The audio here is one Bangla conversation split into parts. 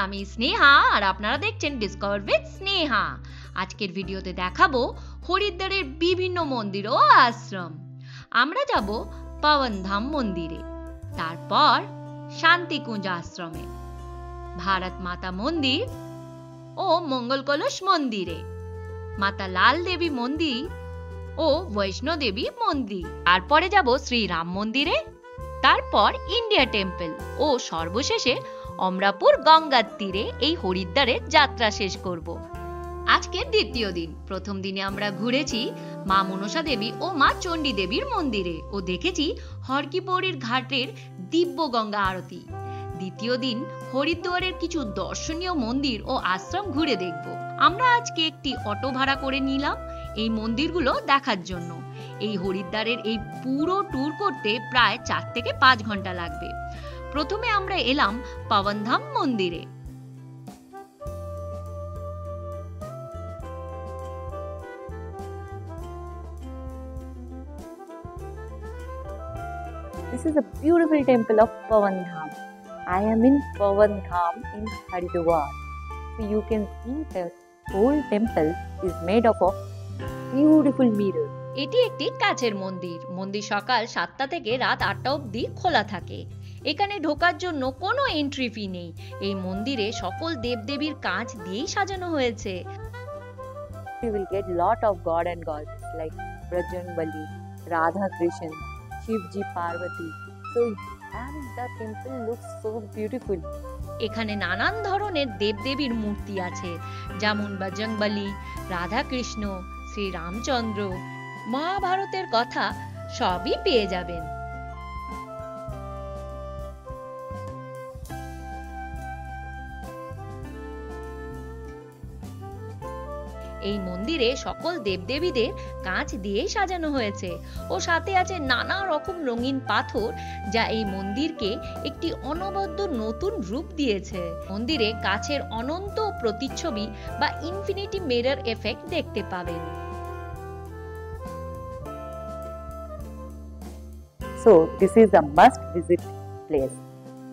আমি স্নেহা আর আপনারা দেখছেন ডিসকভার উইথ স্নেহা। আজকের ভিডিওতে দেখাবো হরিদ্বারের বিভিন্ন মন্দির ও আশ্রম। আমরা যাব পাবনধাম মন্দিরে, তারপর শান্তিকুঞ্জ আশ্রমে, ভারত মাতা মন্দির ও মঙ্গল কলস মন্দিরে, মাতা লাল দেবী মন্দির ও বৈষ্ণো দেবী মন্দির, তারপরে যাব শ্রীরাম মন্দিরে, তারপর ইন্ডিয়া টেম্পল ও সর্বশেষে অমরাপুর গঙ্গার তীরে এই হরিদ্বারের যাত্রা শেষ করব। আজকের দ্বিতীয় দিন। প্রথম দিনে আমরা ঘুরেছি মা মনসা দেবী ও মা চণ্ডী দেবীর মন্দিরে ও দেখেছি হরকিপৌড়ির ঘাটের দিব্য গঙ্গা আরতি। দ্বিতীয় দিন হরিদ্বারের কিছু দর্শনীয় মন্দির ও আশ্রম ঘুরে দেখব। আমরা আজকে একটি অটো ভাড়া করে নিলাম এই মন্দিরগুলো দেখার জন্য। এই হরিদ্বারের এই পুরো ট্যুর করতে প্রায় 4 থেকে 5 ঘন্টা লাগবে। প্রথমে আমরা এলাম পাবনধাম মন্দিরে। This is a beautiful temple of Pavandham. I am in Pavandham in Haridwar. So you can see the whole temple is made up of beautiful mirrors. এটি একটি কাচের মন্দির। মন্দির সকাল 7টা থেকে রাত 8টা অবধি খোলা থাকে। এখানে ঢোকার জন্য কোনো এন্ট্রি ফি নেই। এই মন্দিরে সকল দেবদেবীর কাঁচ দিয়েই সাজানো হয়েছে। You will get lot of god and goddess like Brajanbali, Radha Krishna, Shivji, Parvati. So and the temple looks so beautiful. এখানে নানান ধরনের দেবদেবীর মূর্তি আছে, যেমন বজরংবলী, রাধা কৃষ্ণ, শ্রী রামচন্দ্র, মহাভারতের কথা সবই পেয়ে যাবেন। এই মন্দিরে সকল দেবদেবীদের কাঁচ দিয়েই সাজানো হয়েছে ও সাথে আছে নানা রকম রঙিন পাথর, যা এই মন্দিরকে একটি অনবদ্য নতুন রূপ দিয়েছে। মন্দিরে কাছের অনন্ত প্রতিচ্ছবি বা ইনফিনিটি মিরর এফেক্ট দেখতে পাবেন। So this is a must visit place.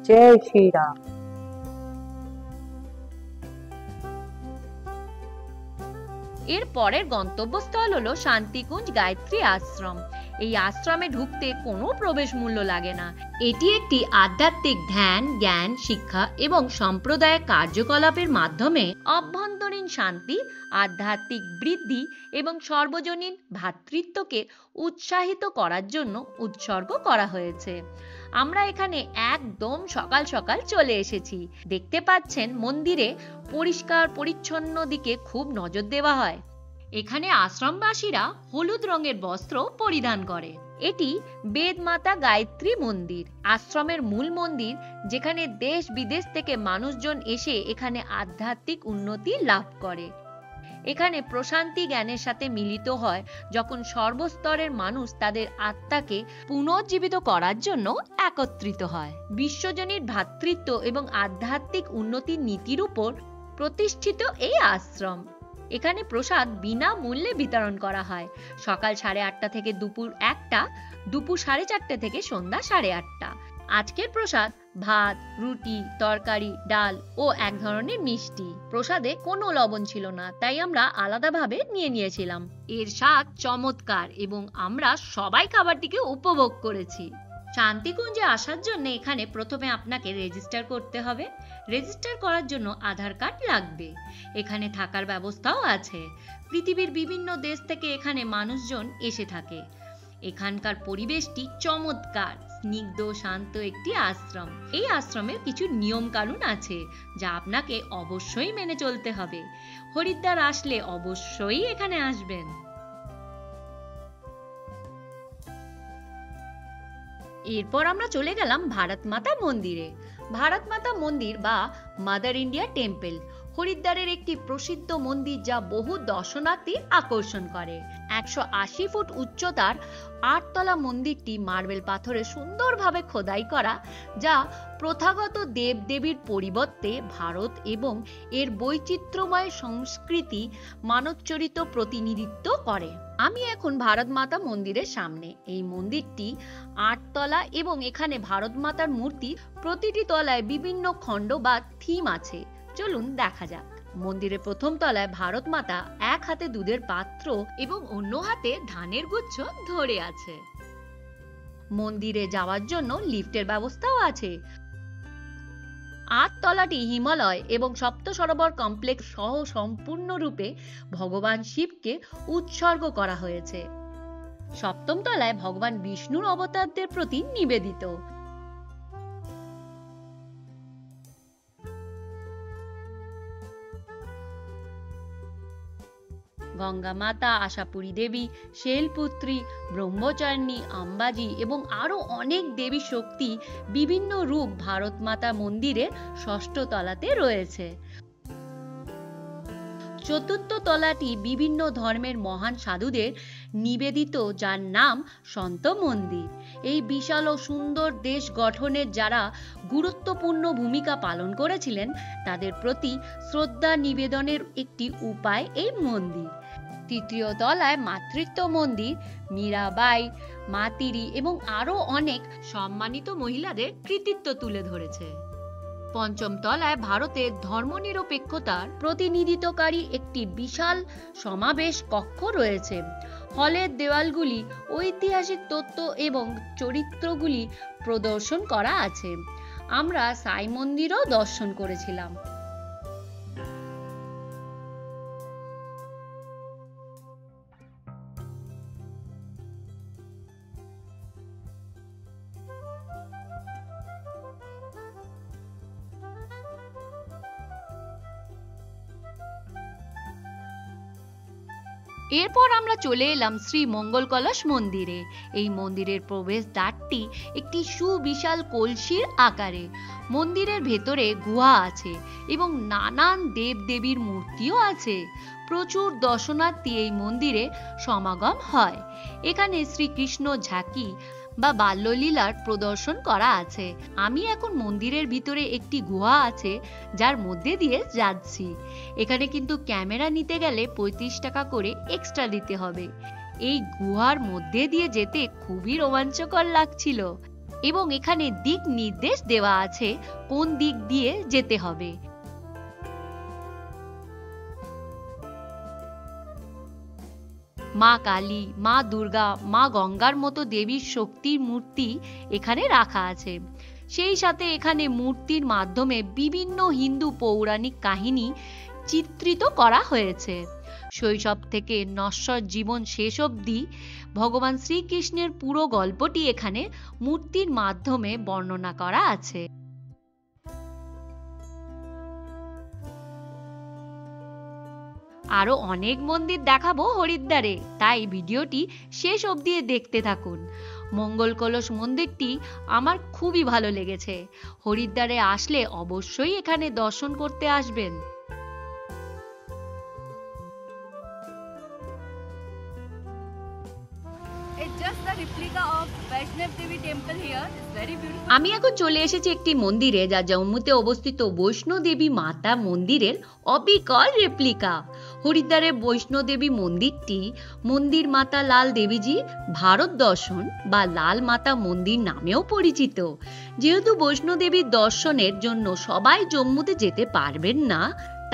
Jai Shri Ram. এর পরের গন্তব্যস্থল হলো শান্তিকুঞ্জ গায়ত্রী আশ্রম। এই আশ্রমে ঢুকতে কোনো প্রবেশ মূল্য লাগে না। এটি একটি আধ্যাত্মিক ধ্যান, জ্ঞান, শিক্ষা এবং সম্প্রদায়ের কার্যকলাপের মাধ্যমে অভ্যন্তরীণ শান্তি, আধ্যাত্মিক বৃদ্ধি এবং সর্বজনীন ভ্রাতৃত্বকে উৎসাহিত করার জন্য উৎসর্গ করা হয়েছে। আমরা এখানে একদম সকাল সকাল চলে এসেছি। দেখতে পাচ্ছেন মন্দিরে পরিষ্কার পরিচ্ছন্ন দিকে খুব নজর দেওয়া হয়। এখানে আশ্রমবাসীরা হলুদ রঙের বস্ত্র পরিধান করে। এটি বেদমাতা গায়ত্রী মন্দির, আশ্রমের মূল মন্দির, যেখানে দেশ বিদেশ থেকে মানুষজন এসে এখানে আধ্যাত্মিক উন্নতি লাভ করে। এখানে প্রশান্তি জ্ঞানের সাথে মিলিত হয় যখন সর্বস্তরের মানুষ তাদের আত্মাকে পুনর্জীবিত করার জন্য একত্রিত হয়। বিশ্বজনীন ভ্রাতৃত্ব এবং আধ্যাত্মিক উন্নতির নীতির উপর প্রতিষ্ঠিত এই আশ্রম। এখানে প্রসাদ বিনামূল্যে বিতরণ করা হয়। সকাল 8:30 থেকে দুপুর 1টা, দুপুর 4:30 থেকে সন্ধ্যা 8:30। আজকের প্রসাদ ভাত, রুটি, তরকারি, ডাল ও এক ধরনের মিষ্টি। প্রসাদে কোনো লবণ ছিল না, তাই আমরা আলাদাভাবে নিয়েছিলাম। এর স্বাদ চমৎকার এবং আমরা সবাই খাবারটিকে উপভোগ করেছি। শান্তিকুঞ্জে আসার জন্য এখানে প্রথমে আপনাকে রেজিস্টার করতে হবে। রেজিস্টার করার জন্য আধার কার্ড লাগবে। এখানে থাকার ব্যবস্থাও আছে। পৃথিবীর বিভিন্ন দেশ থেকে এখানে মানুষজন এসে থাকে। এখানকার পরিবেশটি চমৎকার, স্নিগ্ধ, শান্ত একটি আশ্রম। এই আশ্রমের কিছু নিয়ম কানুন আছে যা আপনাকে অবশ্যই মেনে চলতে হবে। হরিদ্বার আসলে অবশ্যই এখানে আসবেন। এরপর আমরা চলে গেলাম ভারত মাতা মন্দিরে। ভারত মাতা মন্দির বা মাদার ইন্ডিয়া টেম্পল হরিদ্বারের একটি প্রসিদ্ধ মন্দির, যা বহু দর্শনার্থীর আকর্ষণ করে। 180 ফুট উচ্চতার 8তলা মন্দিরটি মার্বেল পাথরে সুন্দরভাবে খোদাই করা, যা প্রথাগত দেবদেবীর পরিবর্তে ভারত এবং এর বৈচিত্র্যময় সংস্কৃতি মানবচরিত প্রতিনিধিত্ব করে। আমি এখন ভারত মাতা মন্দিরের সামনে। এই মন্দিরটি 8 তলা এবং এখানে ভারত মাতার মূর্তি প্রতিটি তলায় বিভিন্ন খণ্ড বা থিম আছে। চলুন দেখা যাক। মন্দিরের প্রথম তলায় ভারত মাতা এক হাতে দুধের পাত্র এবং অন্য হাতে ধানের গুচ্ছ ধরে আছে। মন্দিরে যাওয়ার জন্য লিফটের ব্যবস্থাও আছে। 8 তলাটি হিমালয় এবং সপ্ত সরোবর কমপ্লেক্স সহ সম্পূর্ণরূপে ভগবান শিবকে উৎসর্গ করা হয়েছে। সপ্তম তলায় ভগবান বিষ্ণুর অবতারদের প্রতি নিবেদিত। গঙ্গা মাতা, আশাপুরী দেবী, শেলপুত্রী, ব্রহ্মচারিণী, আম্বাজি এবং আরো অনেক দেবী শক্তি বিভিন্ন রূপ ভারত মাতা মন্দিরের ষষ্ঠ তলাতে রয়েছে। চতুর্থ তলাটি বিভিন্ন ধর্মের মহান সাধুদের নিবেদিত, যার নাম সন্ত মন্দির। এই বিশাল ও সুন্দর দেশ গঠনের যারা গুরুত্বপূর্ণ ভূমিকা পালন করেছিলেন তাদের প্রতি শ্রদ্ধা নিবেদনের একটি উপায় এই মন্দির। তৃতীয় তলায় মাতৃত্ব মন্দির, মীরাবাই, মাতিরি এবং আরো অনেক সম্মানিত মহিলাদের কৃতিত্ব তুলে ধরেছে। পঞ্চম তলায় ভারতের ধর্মনিরপেক্ষতার প্রতিনিধিত্বকারী একটি বিশাল সমাবেশ কক্ষ রয়েছে। হলের দেওয়ালগুলি ঐতিহাসিক তথ্য এবং চরিত্রগুলি প্রদর্শন করা আছে। আমরা সাই মন্দিরও দর্শন করেছিলাম। এরপর আমরা চলে এলাম শ্রী মঙ্গল কলস মন্দিরে। এই মন্দিরের প্রবেশ দ্বারটি একটি সুবিশাল কলসির আকারে। মন্দিরের ভেতরে গুহা আছে এবং নানান দেবদেবীর মূর্তিও আছে। প্রচুর দর্শনার্থী এই মন্দিরে সমাগম হয়। এখানে শ্রীকৃষ্ণ ঝাঁকি বা বাল্যলীলার প্রদর্শন করা আছে। আমি এখন মন্দিরের ভিতরে একটি গুহা আছে যার মধ্যে দিয়ে যাচ্ছি। এখানে কিন্তু ক্যামেরা নিতে গেলে 35 টাকা করে এক্সট্রা দিতে হবে। এই গুহার মধ্যে দিয়ে যেতে খুবই রোমাঞ্চকর লাগছিল এবং এখানে দিক নির্দেশ দেওয়া আছে কোন দিক দিয়ে যেতে হবে। মা কালী, মা দুর্গা, মা গঙ্গার মতো দেবীর শক্তির মূর্তি এখানে রাখা আছে। সেই সাথে এখানে মূর্তির মাধ্যমে বিভিন্ন হিন্দু পৌরাণিক কাহিনী চিত্রিত করা হয়েছে। শৈশব থেকে নশ্বর জীবন শেষ অবধি ভগবান শ্রীকৃষ্ণের পুরো গল্পটি এখানে মূর্তির মাধ্যমে বর্ণনা করা আছে। আরো অনেক মন্দির দেখাবো হরিদ্বারে, তাই ভিডিওটি শেষ অবধি দেখতে থাকুন। মঙ্গল কলস মন্দিরটি আমার খুবই ভালো লেগেছে। হরিদ্বারে আসলে অবশ্যই এখানে দর্শন করতে আসবেন। আমি এখন চলে এসেছি একটি মন্দিরে যা জম্মুতে অবস্থিত বৈষ্ণো দেবী মাতা মন্দিরের অবিকল রেপ্লিকা। হরিদ্বারে বৈষ্ণো দেবী মন্দিরটি মন্দির মাতা লাল দেবীজি ভারত দর্শন বা লাল মাতা মন্দির নামেও পরিচিত। যেহেতু বৈষ্ণো দেবীর দর্শনের জন্য সবাই জম্মুতে যেতে পারবেন না,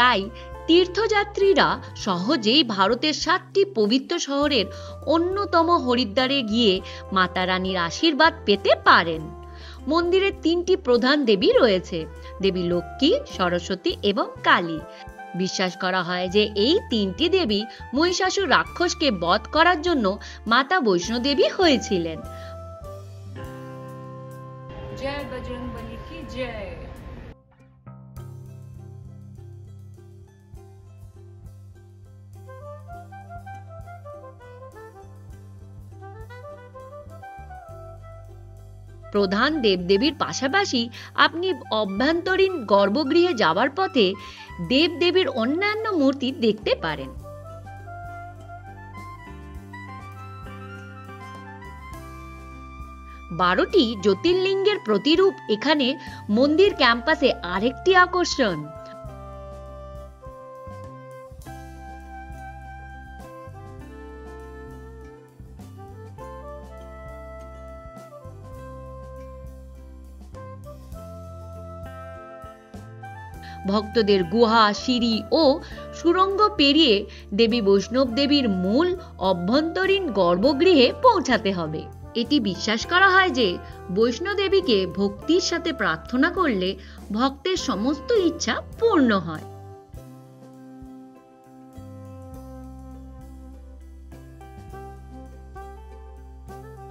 তাই তীর্থযাত্রীরা সহজেই ভারতের 7টি পবিত্র শহরের অন্যতম হরিদ্বারে গিয়ে মাতা রানীর আশীর্বাদ পেতে পারেন। মন্দিরে 3টি প্রধান দেবী রয়েছে, দেবী লক্ষ্মী, সরস্বতী এবং কালী। বিশ্বাস করা হয় যে এই 3টি দেবী মহিষাসুর রাক্ষসকে বধ করার জন্য মাতা বৈষ্ণো দেবী হয়েছিলেন। জয় বজরংবলী কি জয়। প্রধান দেবদেবীর পাশাপাশি আপনি অভ্যন্তরীণ গর্ভগৃহে যাওয়ার পথে দেবদেবীর অন্যান্য মূর্তি দেখতে পারেন। 12টি জ্যোতির্লিঙ্গের প্রতিরূপ এখানে মন্দির ক্যাম্পাসে আরেকটি আকর্ষণ। ভক্তদের গুহা, সিঁড়ি ও সুড়ঙ্গ পেরিয়ে দেবী বৈষ্ণব দেবীর মূল অভ্যন্তরীণ গর্ভগৃহে পৌঁছাতে হবে। এটি বিশ্বাস করা হয় যে বৈষ্ণব দেবীকে ভক্তির সাথে প্রার্থনা করলে ভক্তের সমস্ত ইচ্ছা পূর্ণ হয়।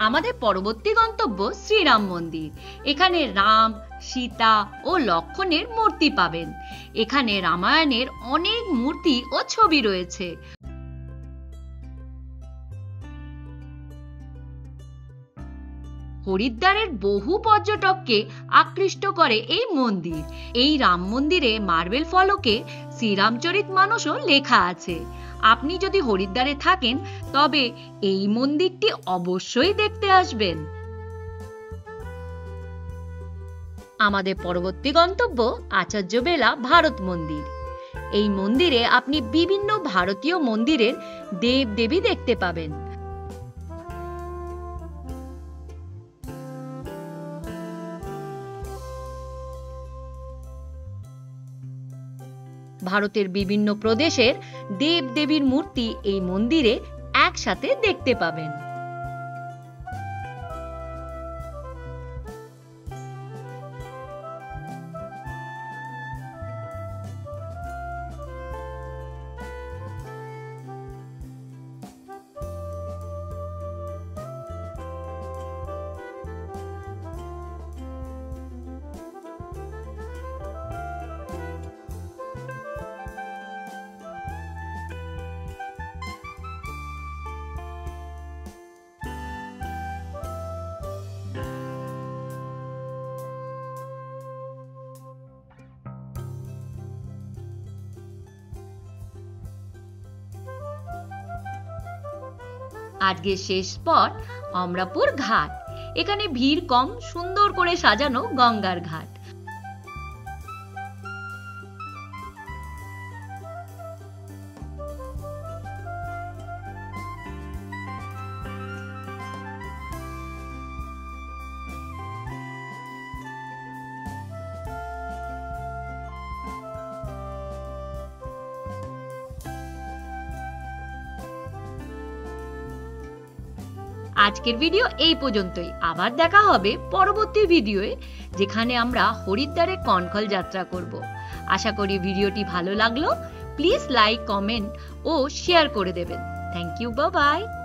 আমাদের পরবর্তী গন্তব্য শ্রীরাম মন্দির। এখানে রাম, সীতা ও লক্ষ্মণের মূর্তি পাবেন। এখানে রামায়ণের অনেক মূর্তি ও ছবি রয়েছে। হরিদ্বারের বহু পর্যটককে আকৃষ্ট করে এই মন্দির। এই রাম মন্দিরে মার্বেল ফলকে শ্রীরামচরিতমানসও লেখা আছে। আপনি যদি হরিদ্বারে থাকেন তবে এই মন্দিরটি অবশ্যই দেখতে আসবেন। আমাদের পরবর্তী গন্তব্য আচার্য বেলা ভারত মন্দির। এই মন্দিরে আপনি বিভিন্ন ভারতীয় মন্দিরের দেব দেবী দেখতে পাবেন। ভারতের বিভিন্ন প্রদেশের দেব দেবীর মূর্তি এই মন্দিরে একসাথে দেখতে পাবেন। আজকের শেষ স্পট অমরাপুর ঘাট। এখানে ভিড় কম, সুন্দর করে সাজানো গঙ্গার ঘাট। আজকের ভিডিও এই পর্যন্তই। আবার দেখা হবে পরবর্তী ভিডিওয়ে, যেখানে আমরা হরিদ্বারে কনকল যাত্রা করব। আশা করি ভিডিওটি ভালো লাগলো। প্লিজ লাইক, কমেন্ট ও শেয়ার করে দেবেন। Thank you, bye by.